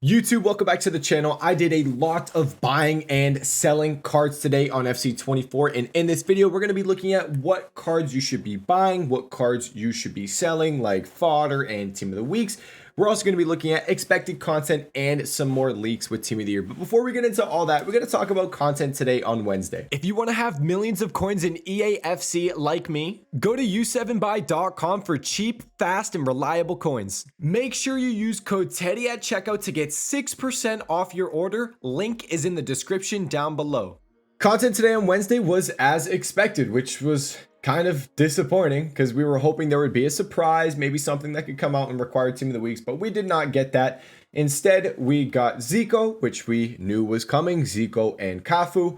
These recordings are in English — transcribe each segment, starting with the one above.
YouTube, welcome back to the channel. I did a lot of buying and selling cards today on FC24, and in this video we're going to be looking at what cards you should be buying, what cards you should be selling, like fodder and team of the weeks. We're also going to be looking at expected content and some more leaks with team of the year. But before we get into all that, we're going to talk about content today on Wednesday. If you want to have millions of coins in eafc like me, go to u7buy.com for cheap, fast, and reliable coins. Make sure you use code TOTY at checkout to get 6% off your order. Link is in the description down below. Content today on Wednesday was as expected, which was kind of disappointing because we were hoping there would be a surprise, maybe something that could come out and require team of the weeks, but we did not get that. Instead, we got Zico, which we knew was coming, Zico and Cafu.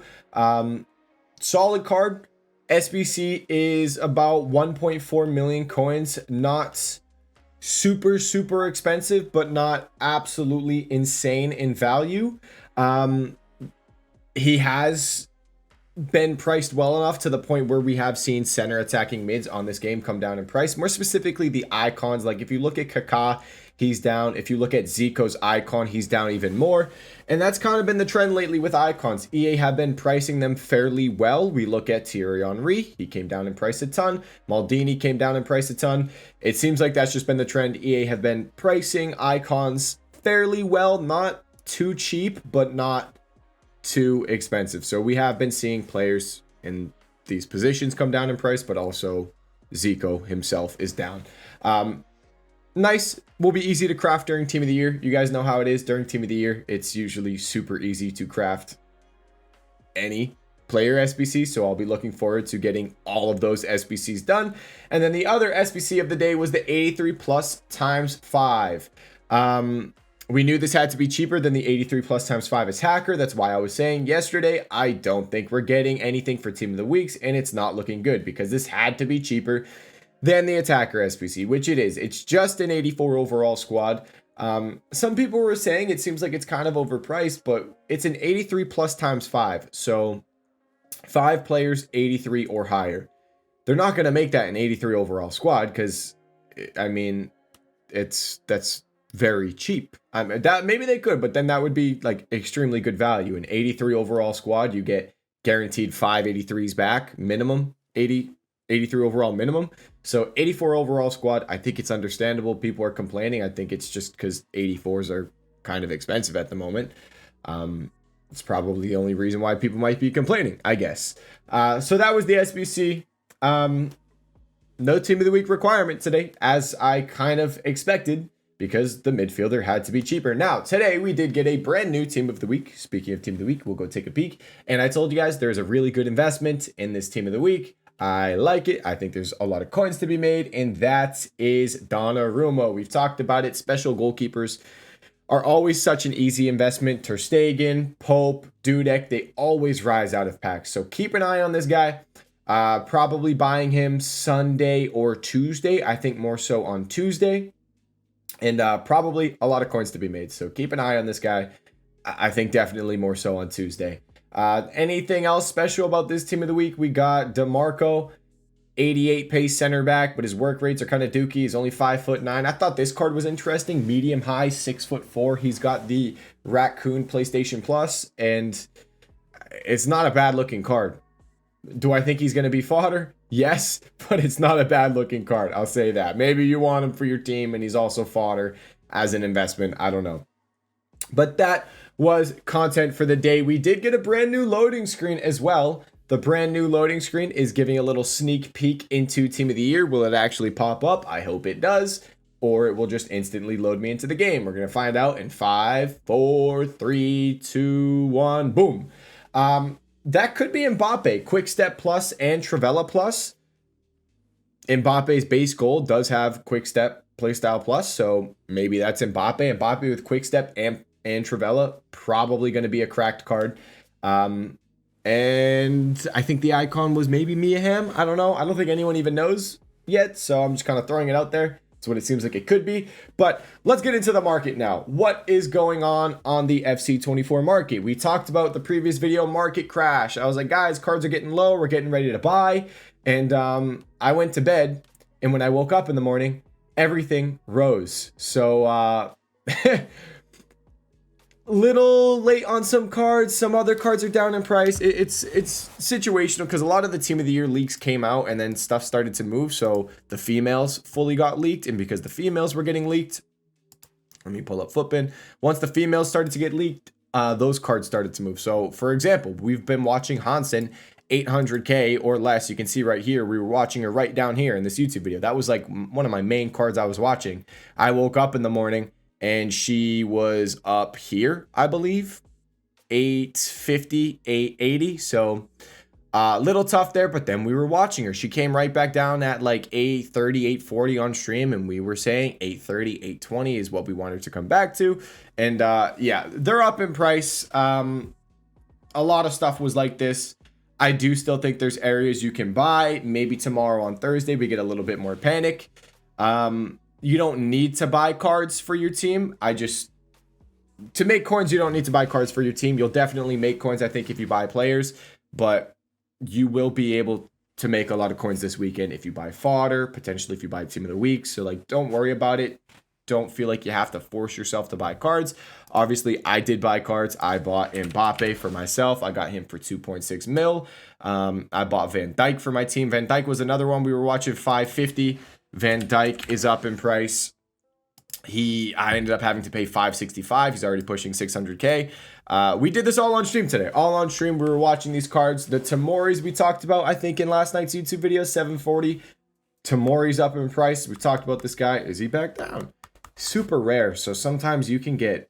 Solid card. SBC is about 1.4 million coins, not super expensive, but not absolutely insane in value. He has been priced well enough to the point where we have seen center attacking mids on this game come down in price. More specifically, the icons. Like if you look at Kaká, he's down. If you look at Zico's icon, he's down even more. And that's kind of been the trend lately with icons. EA have been pricing them fairly well. We look at Thierry Henry. He came down in price a ton. Maldini came down in price a ton. It seems like that's just been the trend. EA have been pricing icons fairly well. Not too cheap, but not too expensive. So we have been seeing players in these positions come down in price, but also Zico himself is down. Nice. Will be easy to craft during team of the year. You guys know how it is during team of the year. It's usually super easy to craft any player SBC, so I'll be looking forward to getting all of those SBCs done. And then the other SBC of the day was the 83 plus times 5. We knew this had to be cheaper than the 83 plus times 5 attacker. That's why I was saying yesterday, I don't think we're getting anything for team of the weeks, and it's not looking good because this had to be cheaper than the attacker SBC, which it is. It's just an 84 overall squad. Some people were saying it seems like it's kind of overpriced, but it's an 83 plus times 5. So 5 players, 83 or higher. They're not going to make that an 83 overall squad because, I mean, that's very cheap. That maybe they could, but then that would be like extremely good value. An 83 overall squad, you get guaranteed 5 83s back minimum, 83 overall minimum. So 84 overall squad, I think it's understandable. People are complaining. I think it's just because 84s are kind of expensive at the moment. It's probably the only reason why people might be complaining, I guess. So that was the SBC. No team of the week requirement today, as I kind of expected, because the midfielder had to be cheaper. Now, today we did get a brand new team of the week. Speaking of team of the week, we'll go take a peek. And I told you guys there's a really good investment in this team of the week. I like it. I think there's a lot of coins to be made, and that is Donnarumma. We've talked about it. Special goalkeepers are always such an easy investment. Ter Stegen, Pope, Dudek, they always rise out of packs. So keep an eye on this guy. Probably buying him Sunday or Tuesday. I think more so on Tuesday. And probably a lot of coins to be made. So keep an eye on this guy. I think definitely more so on Tuesday. Anything else special about this team of the week? We got DeMarco, 88 pace center back, but his work rates are kind of dookie. He's only 5'9". I thought this card was interesting. Medium high, 6'4". He's got the Raccoon PlayStation Plus, and it's not a bad looking card. Do I think he's going to be fodder? Yes, but it's not a bad looking card. I'll say that. Maybe you want him for your team and he's also fodder as an investment. I don't know. But that was content for the day. We did get a brand new loading screen as well. The brand new loading screen is giving a little sneak peek into team of the year. Will it actually pop up? I hope it does. Or it will just instantly load me into the game. We're going to find out in 5, 4, 3, 2, 1. Boom. That could be Mbappe, Quick Step Plus and Trivela Plus. Mbappe's base gold does have Quick Step Playstyle Plus, so maybe that's Mbappe. Mbappe with Quick Step and Trivela, probably going to be a cracked card. And I think the icon was maybe Mia Hamm. I don't know. I don't think anyone even knows yet, so I'm just kind of throwing it out there. It's what it seems like it could be. But let's get into the market now. What is going on the FC24 market? We talked about the previous video, market crash. I was like, guys, cards are getting low. We're getting ready to buy. And I went to bed, and when I woke up in the morning, everything rose. So Little late on some cards. Some other cards are down in price. It's situational because a lot of the team of the year leaks came out and then stuff started to move. So the females fully got leaked, and because the females were getting leaked, let me pull up Footbin. Once the females started to get leaked, those cards started to move. So for example, we've been watching Hansen 800k or less. You can see right here, we were watching her right down here in this YouTube video. That was like one of my main cards I was watching. I woke up in the morning and she was up here, I believe, 850, 880. So little tough there, but then we were watching her. She came right back down at like 830, 840 on stream, and we were saying 830, 820 is what we wanted to come back to. And yeah, they're up in price. A lot of stuff was like this. I do still think there's areas you can buy. Maybe tomorrow on Thursday we get a little bit more panic. You don't need to buy cards for your team. To make coins, you don't need to buy cards for your team. You'll definitely make coins, I think, if you buy players, but you will be able to make a lot of coins this weekend if you buy fodder, potentially if you buy team of the week. So like, don't worry about it. Don't feel like you have to force yourself to buy cards. Obviously, I did buy cards. I bought Mbappe for myself. I got him for 2.6 mil. I bought Van Dijk for my team. Van Dijk was another one we were watching, 550. Van Dijk is up in price. I ended up having to pay 565. He's already pushing 600k. We did this all on stream today. All on stream, we were watching these cards. The Tamoris we talked about, I think, in last night's YouTube video, 740. Tamori's up in price. We talked about this guy. Is he back down? Super rare. So sometimes you can get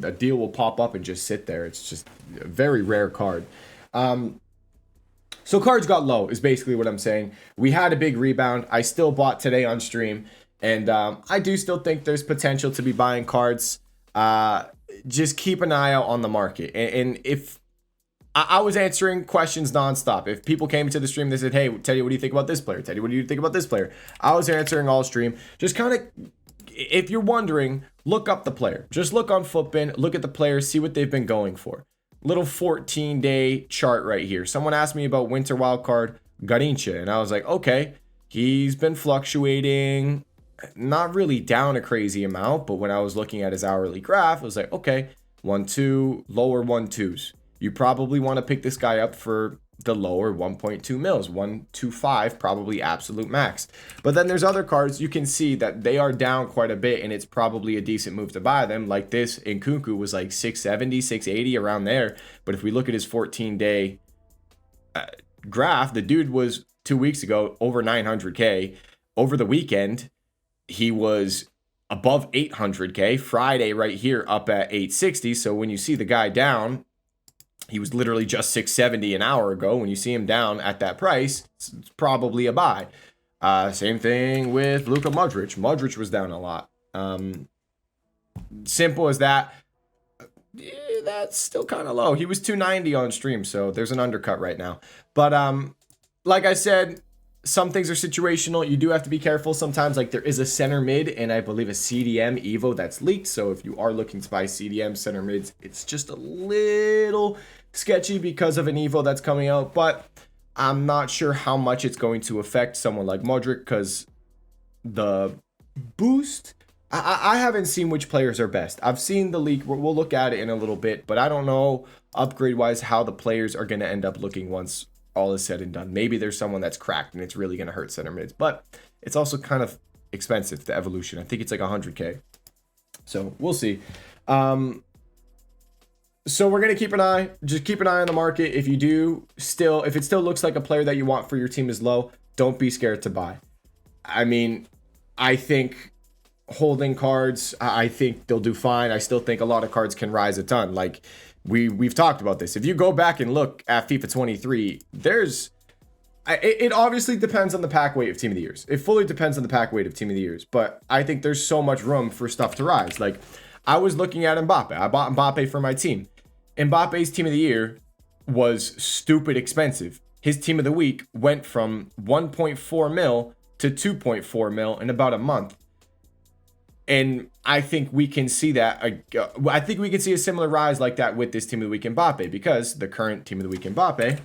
a deal will pop up and just sit there. It's just a very rare card. So cards got low is basically what I'm saying. We had a big rebound. I still bought today on stream. And I do still think there's potential to be buying cards. Just keep an eye out on the market. And if I was answering questions nonstop, if people came to the stream, they said, hey, Teddy, what do you think about this player? Teddy, what do you think about this player? I was answering all stream. Just kind of, if you're wondering, look up the player. Just look on Footbin, look at the players, see what they've been going for. Little 14-day chart right here. Someone asked me about winter wildcard Garincha, and I was like, okay, he's been fluctuating. Not really down a crazy amount, but when I was looking at his hourly graph, I was like, okay, 1-2, lower 1-2s. You probably want to pick this guy up for the lower 1.2 mils, 1.25, probably absolute max. But then there's other cards you can see that they are down quite a bit, and it's probably a decent move to buy them. Like this, Nkunku was like 670, 680 around there. But if we look at his 14-day graph, the dude was 2 weeks ago over 900k. Over the weekend, he was above 800k. Friday right here up at 860. So when you see the guy down, he was literally just 670 an hour ago. When you see him down at that price, it's probably a buy. Same thing with Luka Modric. Modric was down a lot. Simple as that. Yeah, that's still kind of low. He was 290 on stream, so there's an undercut right now. But like I said, some things are situational. You do have to be careful. Sometimes, like, there is a center mid and I believe a CDM Evo that's leaked. So if you are looking to buy CDM center mids, it's just a little sketchy because of an Evo that's coming out. But I'm not sure how much it's going to affect someone like Modric because the boost, I haven't seen which players are best. I've seen the leak. We'll look at it in a little bit, but I don't know upgrade-wise how the players are going to end up looking once all is said and done. Maybe there's someone that's cracked and it's really going to hurt center mids, but it's also kind of expensive, the evolution. I think it's like 100k. So we'll see. So we're going to keep an eye on the market. If it still looks like a player that you want for your team is low, don't be scared to buy. I mean, I think holding cards, I think they'll do fine. I still think a lot of cards can rise a ton. Like, we've talked about this. If you go back and look at FIFA 23, it obviously depends on the pack weight of Team of the Years. It fully depends on the pack weight of Team of the Years. But I think there's so much room for stuff to rise. Like, I was looking at Mbappe. I bought Mbappe for my team. Mbappe's Team of the Year was stupid expensive. His Team of the Week went from 1.4 mil to 2.4 mil in about a month. And I think we can see that. I think we can see a similar rise like that with this Team of the Week Mbappe, because the current Team of the Week Mbappe,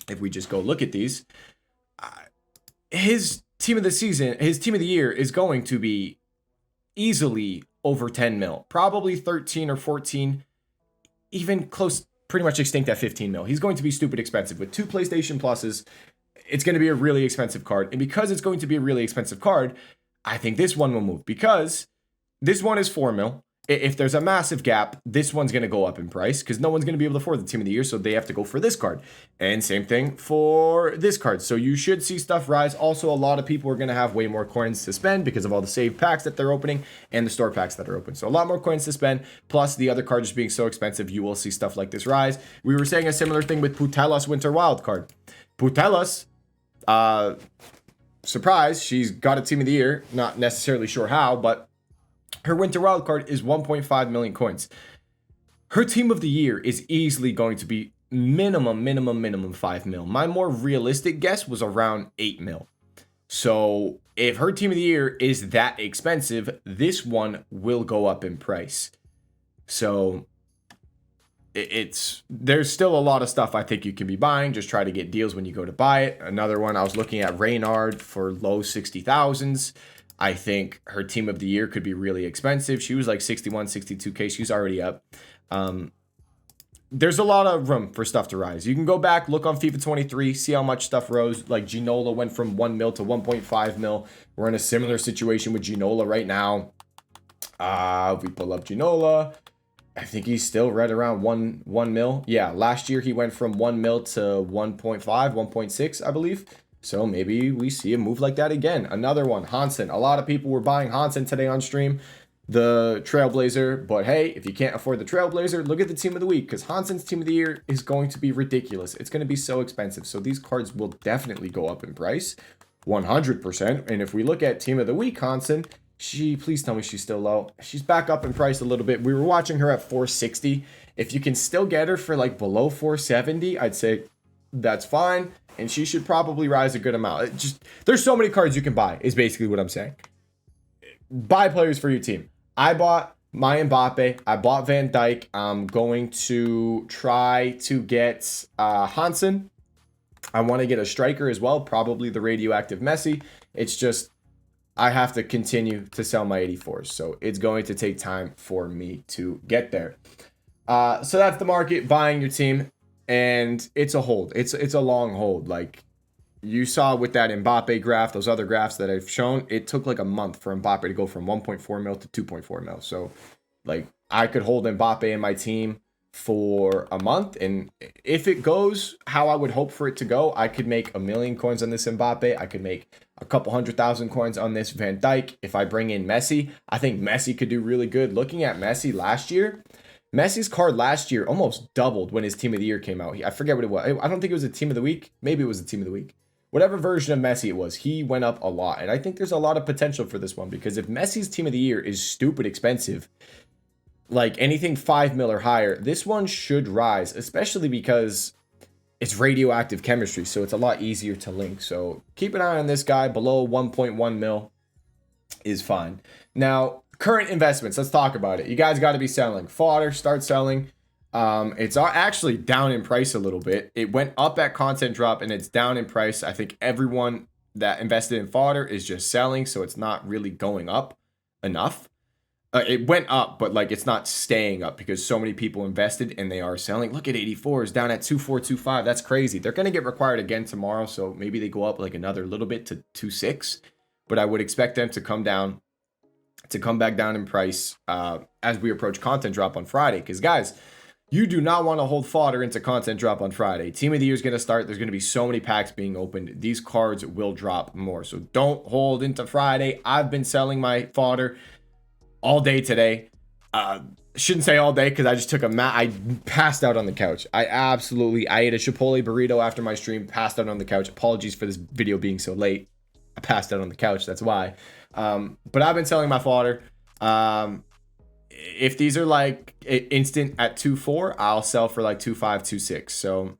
if we just go look at these, his Team of the Season, his Team of the Year is going to be easily over 10 mil, probably 13 or 14, even close, pretty much extinct at 15 mil. He's going to be stupid expensive. With 2 PlayStation Pluses, it's going to be a really expensive card. And because it's going to be a really expensive card, I think this one will move, because this one is 4 mil. If there's a massive gap, this one's going to go up in price because no one's going to be able to afford the team of the year, so they have to go for this card. And same thing for this card. So you should see stuff rise. Also, a lot of people are going to have way more coins to spend because of all the saved packs that they're opening and the store packs that are open. So a lot more coins to spend, plus the other cards just being so expensive, you will see stuff like this rise. We were saying a similar thing with Putellas Winter Wild card. Putellas, surprise, she's got a team of the year. Not necessarily sure how, but her Winter Wild card is 1.5 million coins. Her team of the year is easily going to be minimum 5 mil. My more realistic guess was around 8 mil. So if her team of the year is that expensive, this one will go up in price. So there's still a lot of stuff I think you can be buying. Just try to get deals when you go to buy it. Another one, I was looking at Reynard for low 60,000s. I think her team of the year could be really expensive. She was like 61, 62K. She's already up. There's a lot of room for stuff to rise. You can go back, look on FIFA 23, see how much stuff rose. Like Ginola went from 1 mil to 1.5 mil. We're in a similar situation with Ginola right now. If we pull up Ginola, I think he's still right around 1 mil. Yeah, last year he went from 1 mil to 1.5, 1.6, I believe. So maybe we see a move like that again. Another one, Hansen. A lot of people were buying Hansen today on stream, the Trailblazer. But hey, if you can't afford the Trailblazer, look at the team of the week, because Hansen's team of the year is going to be ridiculous. It's going to be so expensive. So these cards will definitely go up in price, 100%. And if we look at team of the week, Hansen, please tell me she's still low. She's back up in price a little bit. We were watching her at 460. If you can still get her for like below 470, I'd say that's fine. And she should probably rise a good amount. There's so many cards you can buy, is basically what I'm saying. Buy players for your team. I bought my Mbappe. I bought Van Dijk. I'm going to try to get Hansen. I want to get a striker as well, probably the radioactive Messi. It's just, I have to continue to sell my 84s. So it's going to take time for me to get there. So that's the market, buying your team. And it's a hold. It's a long hold. Like you saw with that Mbappe graph, those other graphs that I've shown, it took like a month for Mbappe to go from 1.4 mil to 2.4 mil. So like I could hold Mbappe in my team for a month. And if it goes how I would hope for it to go, I could make 1 million coins on this Mbappe. I could make a couple 100,000 coins on this Van Dijk. If I bring in Messi, I think Messi could do really good. Looking at Messi last year, Messi's card last year almost doubled when his team of the year came out. I forget what it was. I don't think it was a team of the week. Maybe it was a team of the week. Whatever version of Messi it was, he went up a lot. And I think there's a lot of potential for this one, because if Messi's team of the year is stupid expensive, like anything 5 mil or higher, this one should rise, especially because it's radioactive chemistry. So it's a lot easier to link. So keep an eye on this guy. Below 1.1 mil is fine. Now, current investments, let's talk about it. You guys got to be selling. Fodder, start selling. It's actually down in price a little bit. It went up at content drop and it's down in price. I think everyone that invested in fodder is just selling, so it's not really going up enough. It went up, but like it's not staying up because so many people invested and they are selling. Look at 84s down at 2425. That's crazy. They're going to get required again tomorrow, so maybe they go up like another little bit to 26, but I would expect them to come back down in price as we approach content drop on Friday. Because guys, you do not want to hold fodder into content drop on Friday. Team of the year is going to start. There's going to be so many packs being opened. These cards will drop more. So don't hold into Friday. I've been selling my fodder all day today. Shouldn't say all day because I just took I passed out on the couch. I ate a Chipotle burrito after my stream, passed out on the couch. Apologies for this video being so late. I passed out on the couch. That's why. But I've been selling my fodder. If these are like instant at 2.4, I'll sell for like 2.5, 2.6. So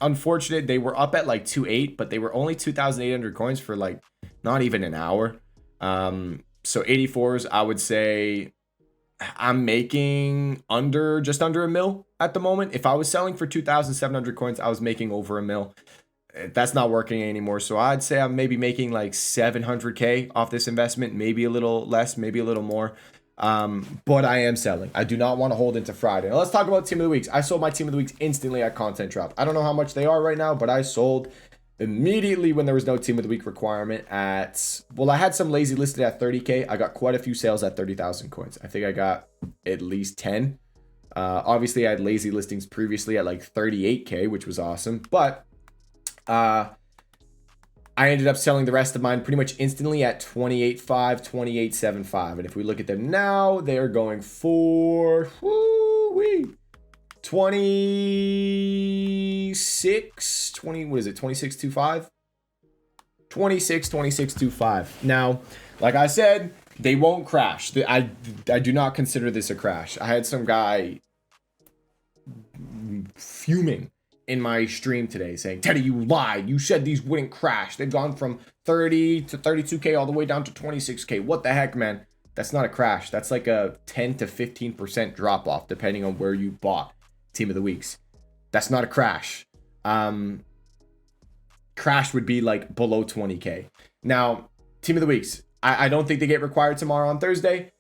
unfortunate, they were up at like 2.8, but they were only 2,800 coins for like not even an hour. So 84s, I would say I'm making just under a mil at the moment. If I was selling for 2,700 coins, I was making over a mil. That's not working anymore. So I'd say I'm maybe making like 700K off this investment, maybe a little less, maybe a little more. But I am selling. I do not want to hold into Friday. Now let's talk about team of the weeks. I sold my team of the weeks instantly at content drop. I don't know how much they are right now, but I sold immediately when there was no team of the week requirement at, well, I had some lazy listed at 30K. I got quite a few sales at 30,000 coins. I think I got at least 10. Obviously I had lazy listings previously at like 38K, which was awesome, but I ended up selling the rest of mine pretty much instantly at 28.5, 28.75. And if we look at them now, they're going for 26, 20, what is it? 26.25? 26.25. Now, like I said, they won't crash. I do not consider this a crash. I had some guy fuming in my stream today saying, Teddy, you lied. You said these wouldn't crash. They've gone from 30 to 32K all the way down to 26K. What the heck, man? That's not a crash. That's like a 10 to 15% drop off depending on where you bought team of the weeks. That's not a crash. Crash would be like below 20K. Now, team of the weeks. I don't think they get required tomorrow on Thursday.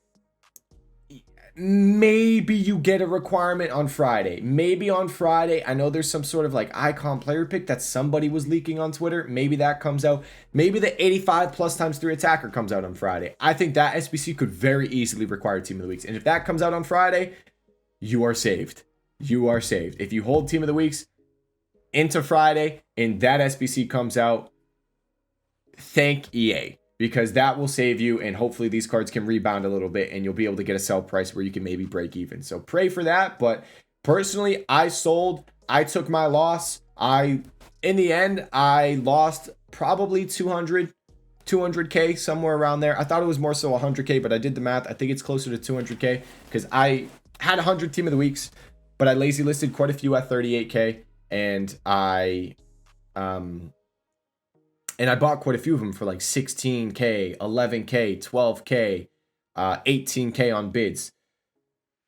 Maybe you get a requirement on Friday. Maybe on Friday. I know there's some sort of like icon player pick that somebody was leaking on Twitter. Maybe that comes out. Maybe the 85 plus times 3 attacker comes out on Friday. I think that SBC could very easily require team of the weeks. And if that comes out on Friday, you are saved. You are saved. If you hold team of the weeks into Friday and that SBC comes out, thank EA. Because that will save you, and hopefully these cards can rebound a little bit and you'll be able to get a sell price where you can maybe break even. So pray for that. But personally, I sold. I took my loss. In the end, I lost probably 200K, somewhere around there. I thought it was more so 100K, but I did the math. I think it's closer to 200K because I had 100 team of the weeks, but I lazy listed quite a few at 38K, and I bought quite a few of them for like 16K, 11K, 12K, 18K on bids.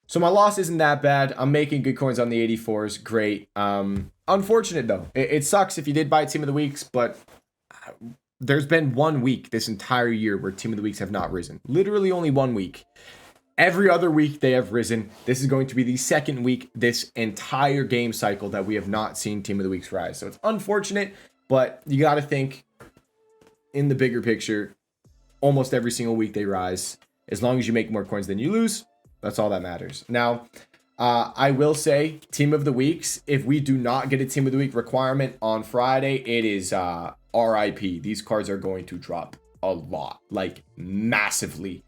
So my loss isn't that bad. I'm making good coins on the 84s. Great. Unfortunate though. It sucks if you did buy team of the weeks, but there's been 1 week this entire year where team of the weeks have not risen. Literally only 1 week. Every other week they have risen. This is going to be the second week this entire game cycle that we have not seen team of the weeks rise. So it's unfortunate, but you got to think in the bigger picture, almost every single week they rise. As long as you make more coins than you lose, that's all that matters. Now, I will say team of the weeks, if we do not get a team of the week requirement on Friday, it is RIP. These cards are going to drop a lot, like massively.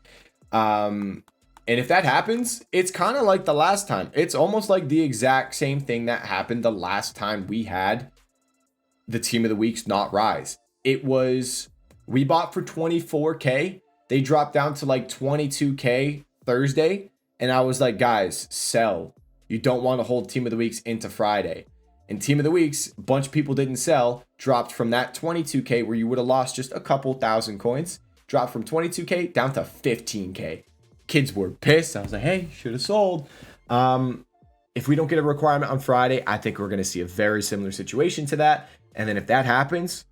And if that happens, it's kind of like the last time. It's almost like the exact same thing that happened the last time we had the team of the weeks not rise. It was, we bought for 24K. They dropped down to like 22K Thursday. And I was like, guys, sell. You don't want to hold team of the weeks into Friday. And team of the weeks, a bunch of people didn't sell, dropped from that 22K where you would have lost just a couple thousand coins, dropped from 22K down to 15K. Kids were pissed. I was like, hey, should have sold. If we don't get a requirement on Friday, I think we're going to see a very similar situation to that. And then if that happens,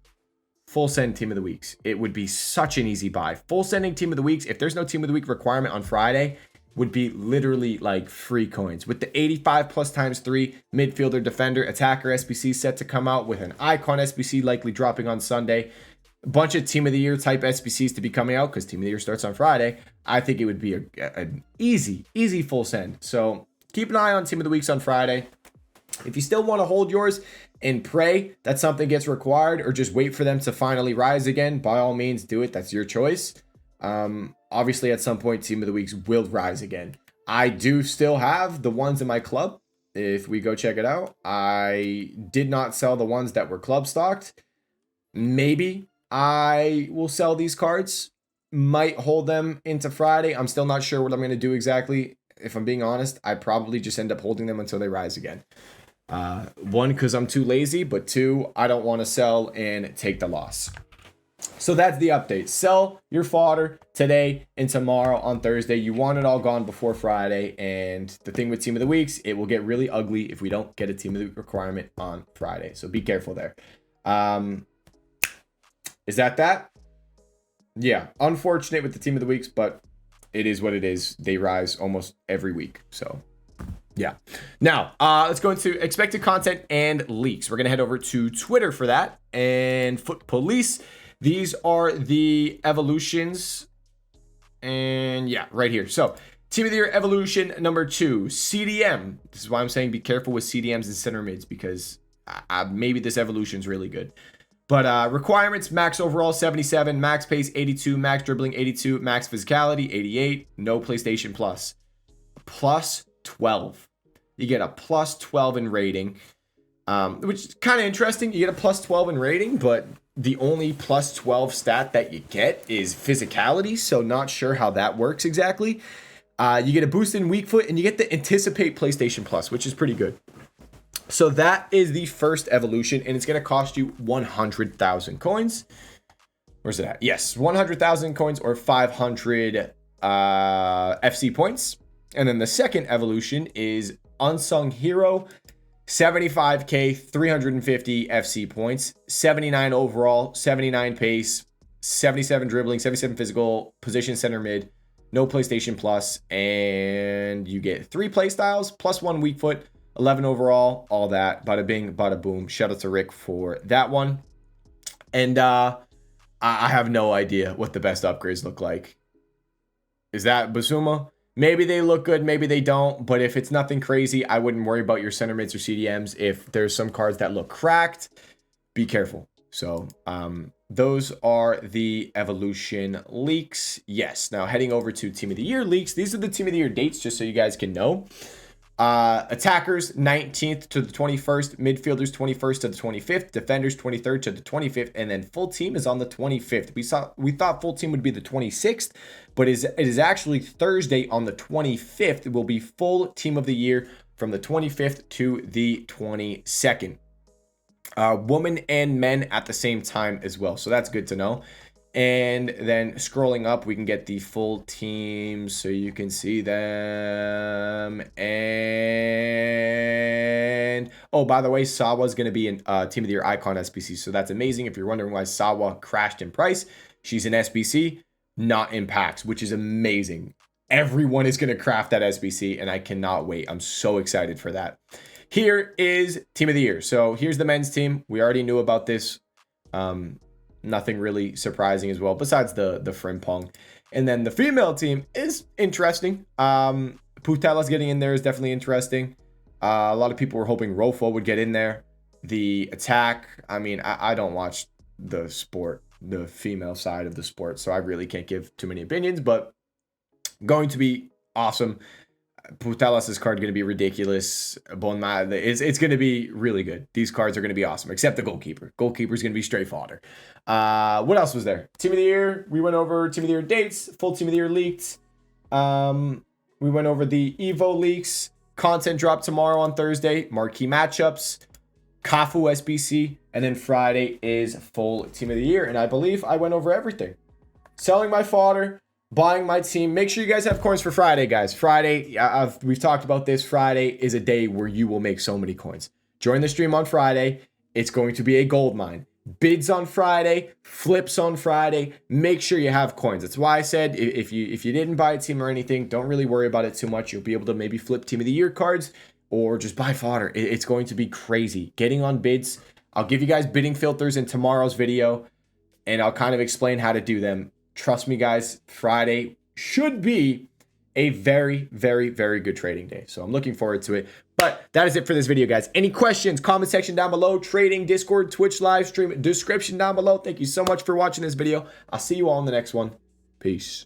full send team of the weeks. It would be such an easy buy. Full sending team of the weeks, if there's no team of the week requirement on Friday, would be literally like free coins. With the 85 plus times 3 midfielder, defender, attacker SBC set to come out, with an icon SBC likely dropping on Sunday, a bunch of team of the year type SBCs to be coming out because team of the year starts on Friday. I think it would be an easy full send. So keep an eye on team of the weeks on Friday. If you still want to hold yours and pray that something gets required, or just wait for them to finally rise again, by all means do it. That's your choice. Obviously at some point team of the weeks will rise again. I do still have the ones in my club. If we go check it out, I did not sell the ones that were club stocked. Maybe I will sell these cards, might hold them into Friday. I'm still not sure what I'm going to do exactly. If I'm being honest, I probably just end up holding them until they rise again. One, because I'm too lazy, but two, I don't want to sell and take the loss. So that's the update. Sell your fodder today and tomorrow on Thursday. You want it all gone before Friday. And the thing with team of the weeks, it will get really ugly if we don't get a team of the week requirement on Friday. So be careful there. Is that? Yeah, unfortunate with the team of the weeks, but it is what it is. They rise almost every week. So yeah. Now, let's go into expected content and leaks. We're going to head over to Twitter for that, and Foot Police. These are the evolutions. And yeah, right here. So Team of the Year evolution number 2, CDM. This is why I'm saying be careful with CDMs and center mids, because maybe this evolution is really good. But requirements: max overall 77, max pace 82, max dribbling 82, max physicality 88, no PlayStation Plus. Plus 12. You get a plus 12 in rating, which is kind of interesting. You get a plus 12 in rating, but the only plus 12 stat that you get is physicality, so not sure how that works exactly. You get a boost in weak foot, and you get the anticipate PlayStation Plus, which is pretty good. So that is the first evolution, and it's going to cost you 100,000 coins. Where's it at? Yes, 100,000 coins or 500 FC points. And then the second evolution is Unsung Hero, 75k, 350 FC points, 79 overall, 79 pace, 77 dribbling, 77 physical, position center mid, no PlayStation Plus, and you get 3 play styles, plus 1 weak foot, 11 overall, all that. Bada bing, bada boom. Shout out to Rick for that one. And I have no idea what the best upgrades look like. Is that Basuma? Maybe they look good, maybe they don't, but if it's nothing crazy, I wouldn't worry about your center mids or CDMs. If there's some cards that look cracked, be careful. So those are the evolution leaks. Yes, now heading over to Team of the Year leaks. These are the Team of the Year dates, just so you guys can know. Attackers 19th to the 21st, midfielders 21st to the 25th, defenders 23rd to the 25th, and then full team is on the 25th. We thought full team would be the 26th, but it is actually Thursday on the 25th. It will be full Team of the Year from the 25th to the 22nd. Women and men at the same time as well, so that's good to know. And then scrolling up, we can get the full team so you can see them. And oh, by the way, Sawa's going to be in Team of the Year Icon SBC. So that's amazing. If you're wondering why Sawa crashed in price, she's in SBC, not in packs, which is amazing. Everyone is going to craft that SBC, and I cannot wait. I'm so excited for that. Here is Team of the Year. So here's the men's team. We already knew about this. Nothing really surprising as well, besides the Frimpong. And then the female team is interesting. Putela's getting in there is definitely interesting. A lot of people were hoping Rofo would get in there. The attack, I mean, I don't watch the sport, the female side of the sport, so I really can't give too many opinions, but going to be awesome. Putelas' card going to be ridiculous. Bonma, it's going to be really good. These cards are going to be awesome, except the goalkeeper. Goalkeeper is going to be straight fodder. What else was there? Team of the Year. We went over Team of the Year dates. Full Team of the Year leaked. We went over the Evo leaks. Content drop tomorrow on Thursday. Marquee matchups. Kafu SBC. And then Friday is full Team of the Year. And I believe I went over everything. Selling my fodder. Buying my team. Make sure you guys have coins for Friday, guys. Friday, we've talked about this. Friday is a day where you will make so many coins. Join the stream on Friday. It's going to be a gold mine. Bids on Friday, flips on Friday. Make sure you have coins. That's why I said if you didn't buy a team or anything, don't really worry about it too much. You'll be able to maybe flip Team of the Year cards or just buy fodder. It's going to be crazy. Getting on bids. I'll give you guys bidding filters in tomorrow's video, and I'll kind of explain how to do them. Trust me, guys, Friday should be a very, very, very good trading day. So I'm looking forward to it. But that is it for this video, guys. Any questions? Comment section down below. Trading, Discord, Twitch live stream, description down below. Thank you so much for watching this video. I'll see you all in the next one. Peace.